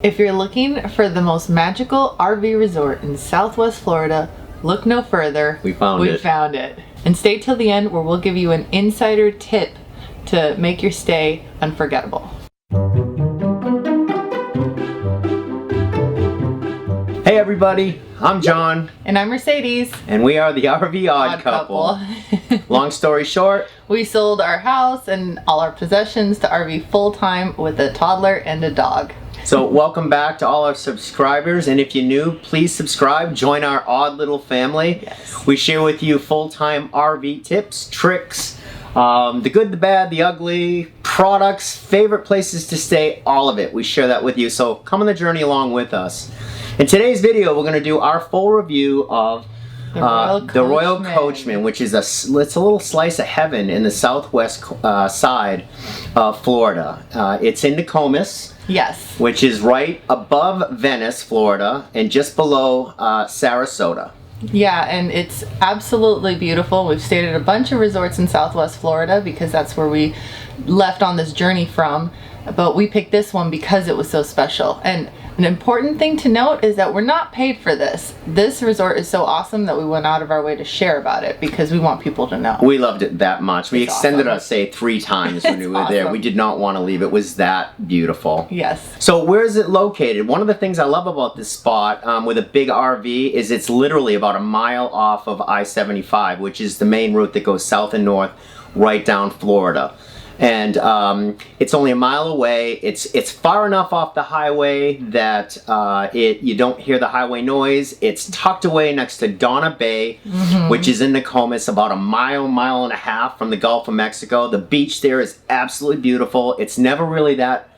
If you're looking for the most magical RV resort in Southwest Florida, look no further. We found it. And stay till the end where we'll give you an insider tip to make your stay unforgettable. Hey everybody, I'm John. And I'm Mercedes. And we are the RV Odd Couple. Long story short, we sold our house and all our possessions to RV full-time with a toddler and a dog. So welcome back to all our subscribers, and if you're new, please subscribe, join our odd little family. Yes. We share with you full-time RV tips, tricks, the good, the bad, the ugly, products, favorite places to stay, all of it. We share that with you, so come on the journey along with us. In today's video, we're going to do our full review of the Royal Coachman, which is it's a little slice of heaven in the southwest side of Florida. It's in Nokomis. Yes. Which is right above Venice, Florida, and just below Sarasota. Yeah, and it's absolutely beautiful. We've stayed at a bunch of resorts in Southwest Florida because that's where we left on this journey from. But we picked this one because it was so special. And an important thing to note is that we're not paid for this. This resort is so awesome that we went out of our way to share about it because we want people to know. We loved it that much. We extended awesome. our stay 3 times when we were there. We did not want to leave. It was that beautiful. Yes. So where is it located? One of the things I love about this spot with a big RV is it's literally about a mile off of I-75, which is the main route that goes south and north right down Florida. And it's only a mile away. It's far enough off the highway that you don't hear the highway noise. It's tucked away next to Donna Bay, which is in Nokomis, about a mile and a half from the Gulf of Mexico. The beach there is absolutely beautiful. It's never really that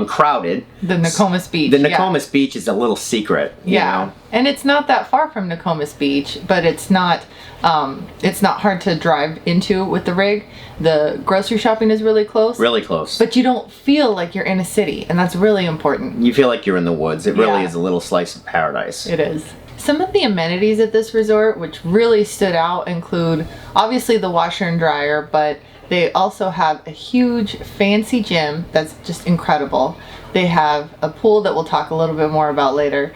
crowded. The Nokomis Beach. The Nokomis Beach is a little secret. You know? And it's not that far from Nokomis Beach, but it's not hard to drive into with the rig. The grocery shopping is really close. Really close. But you don't feel like you're in a city, and that's really important. You feel like you're in the woods. It really is a little slice of paradise. It is. Some of the amenities at this resort, which really stood out, include obviously the washer and dryer, but they also have a huge fancy gym that's just incredible. They have a pool that we'll talk a little bit more about later.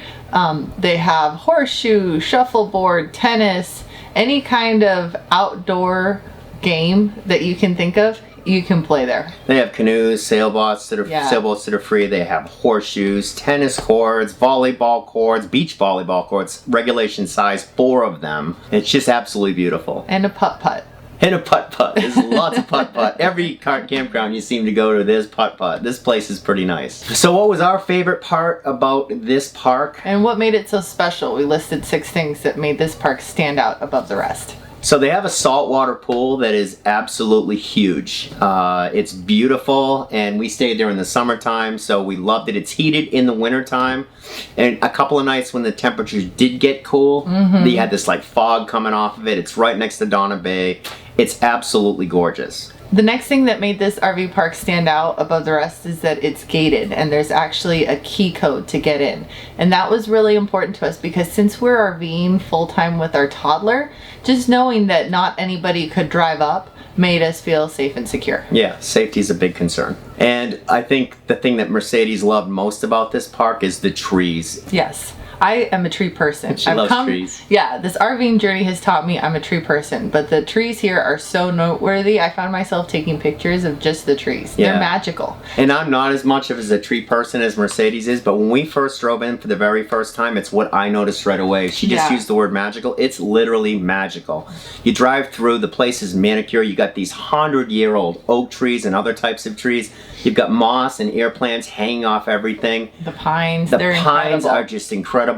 They have horseshoe, shuffleboard, tennis, any kind of outdoor game that you can think of, you can play there. They have canoes, sailboats that are free. They have horseshoes, tennis courts, volleyball courts, beach volleyball courts, regulation size, 4 of them. It's just absolutely beautiful. And a putt-putt. And a putt-putt. There's lots of putt-putt. Every campground you seem to go to, there's putt-putt. This place is pretty nice. So what was our favorite part about this park? And what made it so special? We listed 6 things that made this park stand out above the rest. So they have a saltwater pool that is absolutely huge. It's beautiful, and we stayed there in the summertime, so we loved it. It's heated in the wintertime, and a couple of nights when the temperatures did get cool, they had this like fog coming off of it. It's right next to Donna Bay. It's absolutely gorgeous. The next thing that made this RV park stand out above the rest is that it's gated and there's actually a key code to get in. And that was really important to us because since we're RVing full-time with our toddler, just knowing that not anybody could drive up made us feel safe and secure. Yeah, safety is a big concern. And I think the thing that Mercedes loved most about this park is the trees. Yes. I am a tree person. She loves trees. Yeah, this RVing journey has taught me I'm a tree person, but the trees here are so noteworthy. I found myself taking pictures of just the trees. Yeah. They're magical. And I'm not as much of a tree person as Mercedes is, but when we first drove in for the very first time, it's what I noticed right away. She just used the word magical. It's literally magical. You drive through, the place is manicured. You got these 100-year-old oak trees and other types of trees. You've got moss and air plants hanging off everything. The pines, they're pines are just incredible.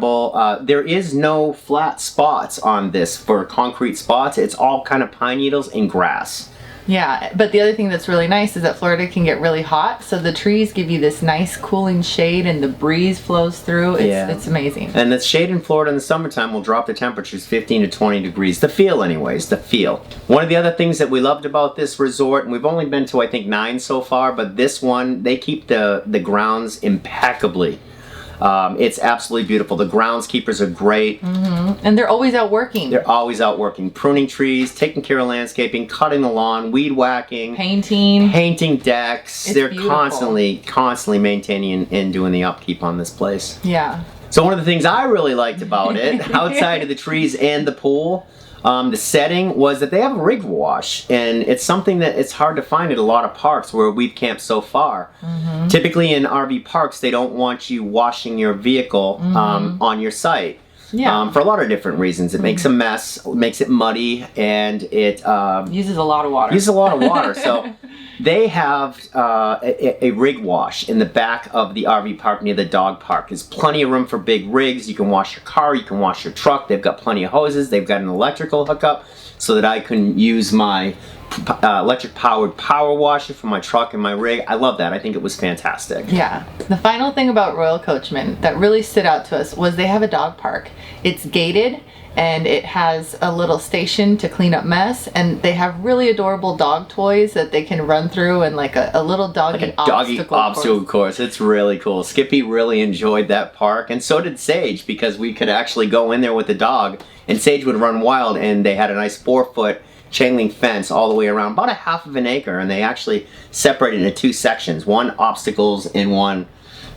There is no flat spots on this for concrete spots. It's all kind of pine needles and grass. Yeah, but the other thing that's really nice is that Florida can get really hot, so the trees give you this nice cooling shade and the breeze flows through. It's amazing. And the shade in Florida in the summertime will drop the temperatures 15 to 20 degrees. The feel anyways, the feel. One of the other things that we loved about this resort, and we've only been to I think 9 so far, but this one, they keep the grounds impeccably It's absolutely beautiful. The groundskeepers are great. And they're always out working. They're always out working, pruning trees, taking care of landscaping, cutting the lawn, weed whacking, painting decks. It's They're beautiful. constantly maintaining and doing the upkeep on this place. Yeah. So one of the things I really liked about it, outside of the trees and the pool, the setting, was that they have a rig wash, and it's something that it's hard to find at a lot of parks where we've camped so far. Typically in RV parks, they don't want you washing your vehicle on your site. Yeah. For a lot of different reasons. It makes a mess, makes it muddy, and it uses a lot of water. So they have a rig wash in the back of the RV park near the dog park. There's plenty of room for big rigs. You can wash your car, you can wash your truck. They've got plenty of hoses. They've got an electrical hookup so that I can use my electric powered power washer for my truck and my rig. I love that. I think it was fantastic. Yeah. The final thing about Royal Coachman that really stood out to us was they have a dog park. It's gated, and it has a little station to clean up mess, and they have really adorable dog toys that they can run through, and like a little doggy obstacle course. It's really cool. Skippy really enjoyed that park, and so did Sage, because we could actually go in there with the dog and Sage would run wild, and they had a nice 4-foot chain link fence all the way around, about a half of an acre, and they actually separated into 2 sections, one obstacles and one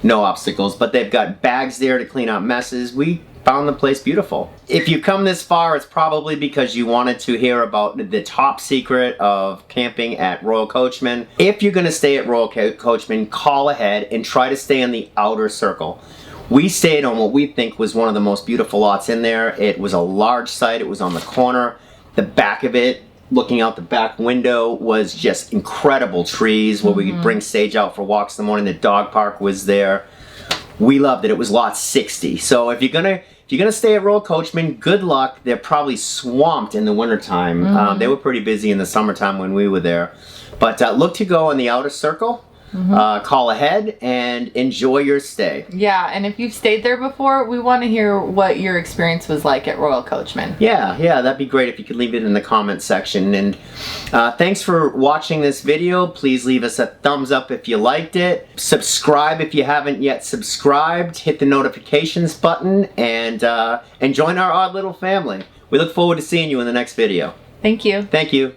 no obstacles, but they've got bags there to clean out messes. We found the place beautiful. If you come this far, it's probably because you wanted to hear about the top secret of camping at Royal Coachman. If you're going to stay at Royal Coachman, call ahead and try to stay in the outer circle. We stayed on what we think was one of the most beautiful lots in there. It was a large site. It was on the corner. The back of it, looking out the back window, was just incredible trees where we could bring Sage out for walks in the morning. The dog park was there. We loved it. It was lot 60. So if you're gonna stay at Royal Coachman, good luck. They're probably swamped in the wintertime. They were pretty busy in the summertime when we were there. But look to go in the outer circle. Call ahead and enjoy your stay. Yeah, and if you've stayed there before, we want to hear what your experience was like at Royal Coachman. Yeah, that'd be great if you could leave it in the comment section. And thanks for watching this video. Please leave us a thumbs up if you liked it. Subscribe if you haven't yet subscribed. Hit the notifications button and join our odd little family. We look forward to seeing you in the next video. Thank you. Thank you.